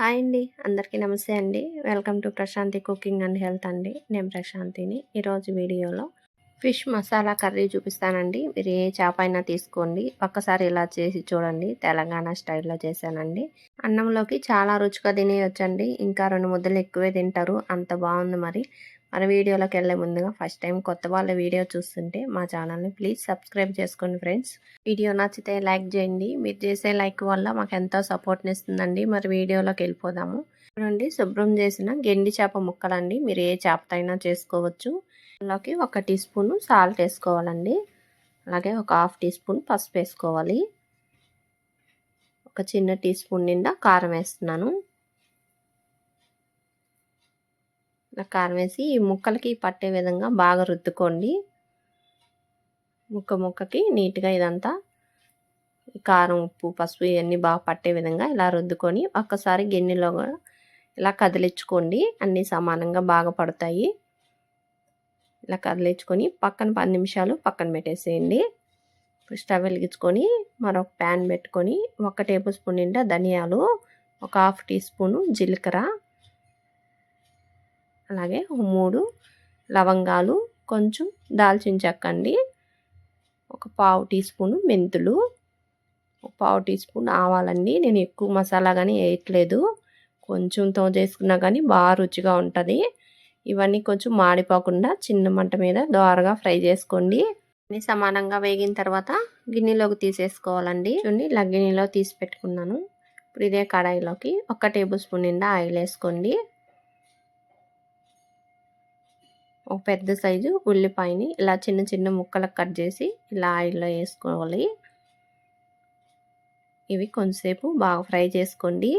Hi అండి. అందరికీ నమస్తే అండి. Welcome to Prashanthi cooking and health అండి. నేను ప్రశాంతిని. ఈరోజు వీడియోలో ఫిష్ మసాలా కర్రీ చూపిస్తానండి. మీరు ఏ చేప అయినా తీసుకోండి. ఒక్కసారి ఇలా చేసి చూడండి. తెలంగాణ స్టైల్లో చేశానండి. అన్నంలోకి చాలా రుచిగా తినేయొచ్చండి. ఇంకా 2 ముద్దలు ఎక్కువే తింటారు. అంత బాగుంది మరి. మన వీడియోలోకి వెళ్ళే ముందుగా ఫస్ట్ టైం కొత్త వాళ్ళ వీడియో చూస్తుంటే మా ఛానల్ని ప్లీజ్ సబ్స్క్రైబ్ చేసుకోండి ఫ్రెండ్స్. వీడియో నచ్చితే లైక్ చేయండి. మీరు చేసే లైక్ వల్ల మాకు ఎంతో సపోర్ట్ని ఇస్తుందండి. మరి వీడియోలోకి వెళ్ళిపోదాము. చూడండి, శుభ్రం చేసిన గెండి చేప ముక్కలండి. మీరు ఏ చేపతో అయినా చేసుకోవచ్చు. అందులోకి 1 టీ స్పూన్ సాల్ట్ వేసుకోవాలండి. అలాగే ఒక 1/2 టీ స్పూన్ పసుపు వేసుకోవాలి. ఒక చిన్న టీ స్పూన్ నిండా కారం వేస్తున్నాను. కారం వేసి ఈ ముక్కలకి పట్టే విధంగా బాగా రుద్దుకోండి. ముక్కకి నీట్గా ఇదంతా కారం, ఉప్పు, పసుపు ఇవన్నీ బాగా పట్టే విధంగా ఇలా రుద్దుకొని ఒక్కసారి గిన్నెలో కూడా ఇలా కదిలించుకోండి. అన్నీ సమానంగా బాగా పడతాయి. ఇలా కదిలించుకొని పక్కన 10 నిమిషాలు పక్కన పెట్టేసేయండి. స్టవ్ వెలిగించుకొని మరొక ప్యాన్ పెట్టుకొని 1 టేబుల్ స్పూన్ నిండా ధనియాలు, ఒక 1/2 టీ స్పూను జీలకర్ర, అలాగే 3 లవంగాలు, కొంచెం దాల్చిన చెక్క అండి, ఒక 1/4 టీ స్పూను మెంతులు, ఒక 1/4 టీ స్పూన్ ఆవాలండి. నేను ఎక్కువ మసాలా కానీ వేయట్లేదు. కొంచెంతో చేసుకున్నా కానీ బాగా రుచిగా ఉంటుంది. ఇవన్నీ కొంచెం మాడిపోకుండా చిన్న మంట మీద దోరగా ఫ్రై చేసుకోండి. అన్నీ సమానంగా వేగిన తర్వాత గిన్నెలోకి తీసేసుకోవాలండి. చూడండి, ఇలా గిన్నెలో తీసి పెట్టుకున్నాను. ఇప్పుడు ఇదే కడాయిలోకి 1 టేబుల్ స్పూన్ నిండా ఆయిల్ వేసుకోండి. ఒక పెద్ద సైజు ఉల్లిపాయని ఇలా చిన్న చిన్న ముక్కలకు కట్ చేసి ఇలా ఆయిల్లో వేసుకోవాలి. ఇవి కొంచెంసేపు బాగా ఫ్రై చేసుకోండి.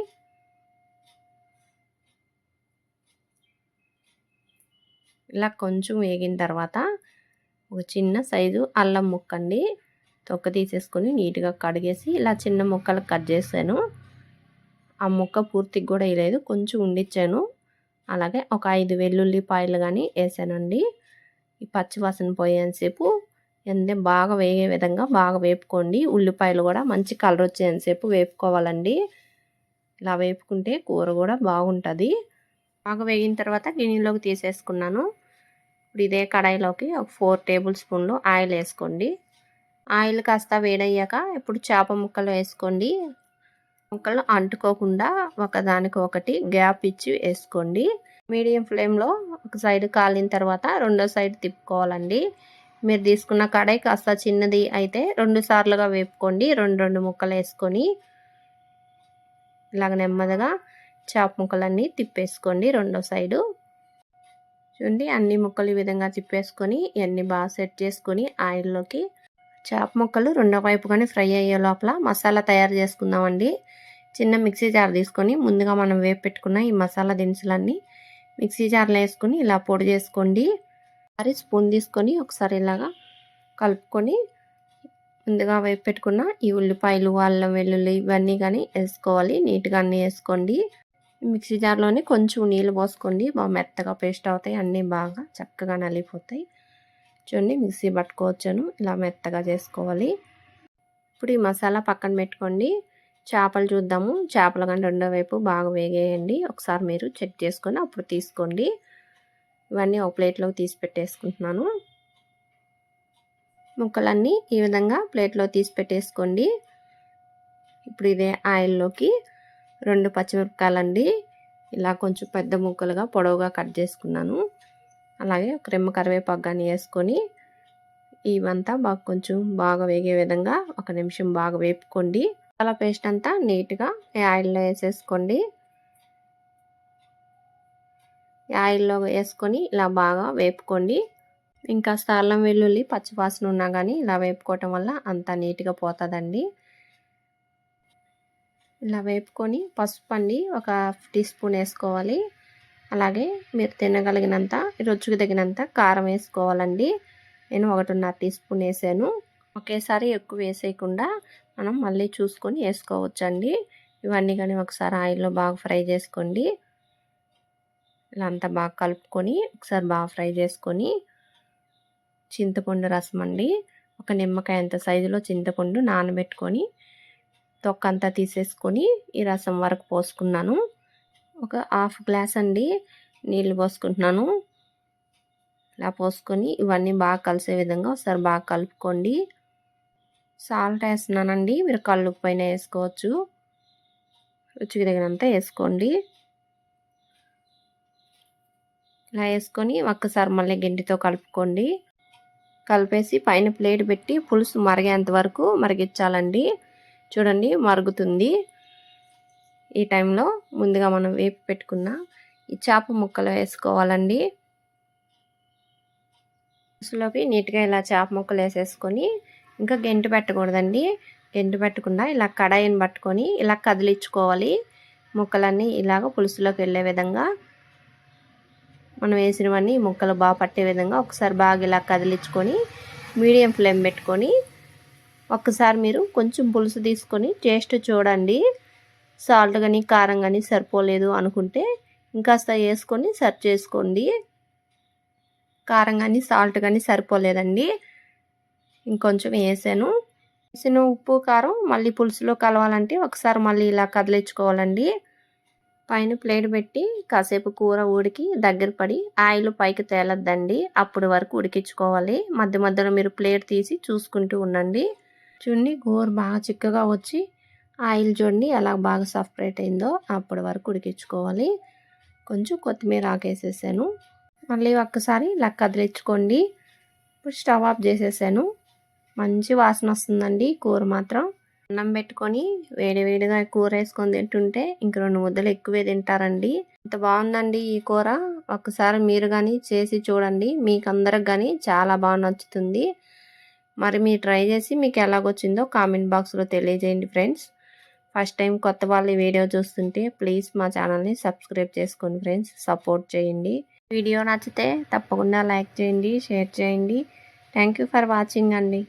ఇలా కొంచెం వేగిన తర్వాత ఒక చిన్న సైజు అల్లం ముక్క అండి, తొక్క తీసేసుకొని నీట్గా కడిగేసి ఇలా చిన్న ముక్కలకు కట్ చేశాను. ఆ ముక్క పూర్తిగా కూడా వేయలేదు, కొంచెం ఉండిచ్చాను. అలాగే ఒక 5 వెల్లుల్లిపాయలు కానీ వేసానండి. ఈ పచ్చివాసన పోయేంతసేపు బాగా వేగే విధంగా బాగా వేపుకోండి. ఉల్లిపాయలు కూడా మంచి కలర్ వచ్చేంతసేపు వేపుకోవాలండి. ఇలా వేపుకుంటే కూర కూడా బాగుంటుంది. బాగా వేగిన తర్వాత గిన్నెలోకి తీసేసుకున్నాను. ఇప్పుడు ఇదే కడాయిలోకి ఒక 4 టేబుల్ స్పూన్లు ఆయిల్ వేసుకోండి. ఆయిల్ కాస్త వేడయ్యాక ఇప్పుడు చేప ముక్కలు వేసుకోండి. ముక్కలు అంటుకోకుండా ఒకదానికొకటి గ్యాప్ ఇచ్చి వేసుకోండి. మీడియం ఫ్లేమ్లో ఒక సైడ్ కాలిన తర్వాత రెండో సైడ్ తిప్పుకోవాలండి. మీరు తీసుకున్న కడాయి కాస్త చిన్నది అయితే 2 సార్లుగా వేపుకోండి. 2 ముక్కలు వేసుకొని ఇలాగ నెమ్మదిగా చేప ముక్కలన్నీ తిప్పేసుకోండి. రెండో సైడు చూడండి, అన్ని ముక్కలు ఈ విధంగా తిప్పేసుకొని ఇవన్నీ బాగా సెట్ చేసుకొని ఆయిల్లోకి చేప ముక్కలు రెండో వైపు కానీ ఫ్రై అయ్యే లోపల మసాలా తయారు చేసుకుందామండి. చిన్న మిక్సీ జార్ తీసుకొని ముందుగా మనం వేపు పెట్టుకున్న ఈ మసాలా దినుసులన్నీ మిక్సీ జార్లో వేసుకొని ఇలా పొడి చేసుకోండి. మరి స్పూన్ తీసుకొని ఒకసారి ఇలాగా కలుపుకొని ముందుగా వేపు పెట్టుకున్న ఈ ఉల్లిపాయలు, అల్లం వెల్లుల్లి ఇవన్నీ కానీ వేసుకోవాలి. నీట్గా అన్నీ వేసుకోండి. మిక్సీ జార్లోనే కొంచెం నీళ్ళు పోసుకోండి. బాగా మెత్తగా పేస్ట్ అవుతాయి. అన్నీ బాగా చక్కగా నలిగిపోతాయి. చూడండి, మిక్సీ పట్టుకోవచ్చును. ఇలా మెత్తగా చేసుకోవాలి. ఇప్పుడు ఈ మసాలా పక్కన పెట్టుకోండి. చేపలు చూద్దాము. చేపలు కానీ రెండో వైపు బాగా వేగేయండి. ఒకసారి మీరు చెక్ చేసుకొని అప్పుడు తీసుకోండి. ఇవన్నీ ఒక ప్లేట్లోకి తీసి పెట్టేసుకుంటున్నాను. ముక్కలన్నీ ఈ విధంగా ప్లేట్లో తీసి పెట్టేసుకోండి. ఇప్పుడు ఇదే ఆయిల్లోకి 2 పచ్చిమిరపకాయలండి, ఇలా కొంచెం పెద్ద ముక్కలుగా పొడవుగా కట్ చేసుకున్నాను. అలాగే ఒక రెమ్మ కరివేపాకు కానీ వేసుకొని ఇవంతా కొంచెం బాగా వేగే విధంగా 1 నిమిషం బాగా వేపుకోండి. మసాలా పేస్ట్ అంతా నీట్గా ఆయిల్లో వేసేసుకోండి. ఆయిల్లో వేసుకొని ఇలా బాగా వేపుకోండి. ఇంకా అల్లం వెల్లుల్లి పచ్చివాసన ఉన్నా కానీ ఇలా వేపుకోవటం వల్ల అంతా నీట్గా పోతుందండి. ఇలా వేపుకొని పసుపు అండి ఒక 1 టీ స్పూన్ వేసుకోవాలి. అలాగే మీరు తినగలిగినంత రుచికి తగినంత కారం వేసుకోవాలండి. నేను 1.5 టీ స్పూన్ వేసాను. ఒకేసారి ఎక్కువ వేసేయకుండా మనం మళ్ళీ చూసుకొని వేసుకోవచ్చండి. ఇవన్నీ కానీ ఒకసారి ఆయిల్లో బాగా ఫ్రై చేసుకోండి. ఇలా అంతా బాగా కలుపుకొని ఒకసారి బాగా ఫ్రై చేసుకొని చింతపండు రసం అండి, ఒక నిమ్మకాయ అంత సైజులో చింతపండు నానబెట్టుకొని తొక్కంతా తీసేసుకొని ఈ రసం వరకు పోసుకున్నాను. ఒక హాఫ్ గ్లాస్ అండి నీళ్ళు పోసుకుంటున్నాను. ఇలా పోసుకొని ఇవన్నీ బాగా కలిసే విధంగా ఒకసారి బాగా కలుపుకోండి. సాల్ట్ వేస్తున్నానండి, మీరు కల్లుప్పు అయినా వేసుకోవచ్చు, రుచికి తగినంత వేసుకోండి. ఇలా వేసుకొని ఒక్కసారి మళ్ళీ గెంటితో కలుపుకోండి. కలిపేసి పైన ప్లేట్ పెట్టి పులుసు మరిగేంత వరకు మరిగించాలండి. చూడండి మరుగుతుంది. ఈ టైంలో ముందుగా మనం వేపి పెట్టుకున్న ఈ చేప ముక్కలు వేసుకోవాలండి. పులుసులోకి నీట్గా ఇలా చేప ముక్కలు వేసేసుకొని ఇంకా గెంటి పెట్టకూడదండి. గెంటి పెట్టకుండా ఇలా కడాయిని పట్టుకొని ఇలా కదిలించుకోవాలి. ముక్కలన్నీ ఇలాగ పులుసులోకి వెళ్ళే విధంగా మనం వేసినవన్నీ ముక్కలు బాగా పట్టే విధంగా ఒకసారి బాగా ఇలా కదిలించుకొని మీడియం ఫ్లేమ్ పెట్టుకొని ఒక్కసారి మీరు కొంచెం పులుసు తీసుకొని టేస్ట్ చూడండి. సాల్ట్ కానీ కారం కానీ సరిపోలేదు అనుకుంటే ఇంకాస్త వేసుకొని సర్వ్ చేసుకోండి. కారం కానీ సాల్ట్ కానీ సరిపోలేదండి, ఇంకొంచెం వేసాను. వేసిన ఉప్పు కారం మళ్ళీ పులుసులో కలవాలంటే ఒకసారి మళ్ళీ ఇలా కదిలించుకోవాలండి. పైన ప్లేట్ పెట్టి కాసేపు కూర ఉడికి దగ్గర పడి ఆయిల్ పైకి తేలద్దండి, అప్పుడు వరకు ఉడికించుకోవాలి. మధ్య మధ్యలో మీరు ప్లేట్ తీసి చూసుకుంటూ ఉండండి. చూడండి కూర బాగా చిక్కగా వచ్చి ఆయిల్ చూడండి ఎలా బాగా సపరేట్ అయిందో, అప్పటి వరకు ఉడికించుకోవాలి. కొంచెం కొత్తిమీర ఆకేసేసాను. మళ్ళీ ఒక్కసారి ఇలా కదిలించుకోండి. ఇప్పుడు స్టవ్ ఆఫ్ చేసేసాను. మంచి వాసన వస్తుందండి కూర మాత్రం. అన్నం పెట్టుకొని వేడివేడిగా కూర వేసుకొని తింటుంటే ఇంక 2 ముద్దలు ఎక్కువే తింటారండి. ఇంత బాగుందండి ఈ కూర. ఒక్కసారి మీరు కానీ చేసి చూడండి, మీకు అందరికి కానీ చాలా బాగా నచ్చుతుంది. మరి మీరు ట్రై చేసి మీకు ఎలాగొచ్చిందో కామెంట్ బాక్స్లో తెలియజేయండి ఫ్రెండ్స్. ఫస్ట్ టైం కొత్త వాళ్ళు వీడియో చూస్తుంటే ప్లీజ్ మా ఛానల్ని సబ్స్క్రైబ్ చేసుకోండి ఫ్రెండ్స్, సపోర్ట్ చేయండి. వీడియో నచ్చితే తప్పకుండా లైక్ చేయండి, షేర్ చేయండి. థ్యాంక్ యూ ఫర్ వాచింగ్ అండి.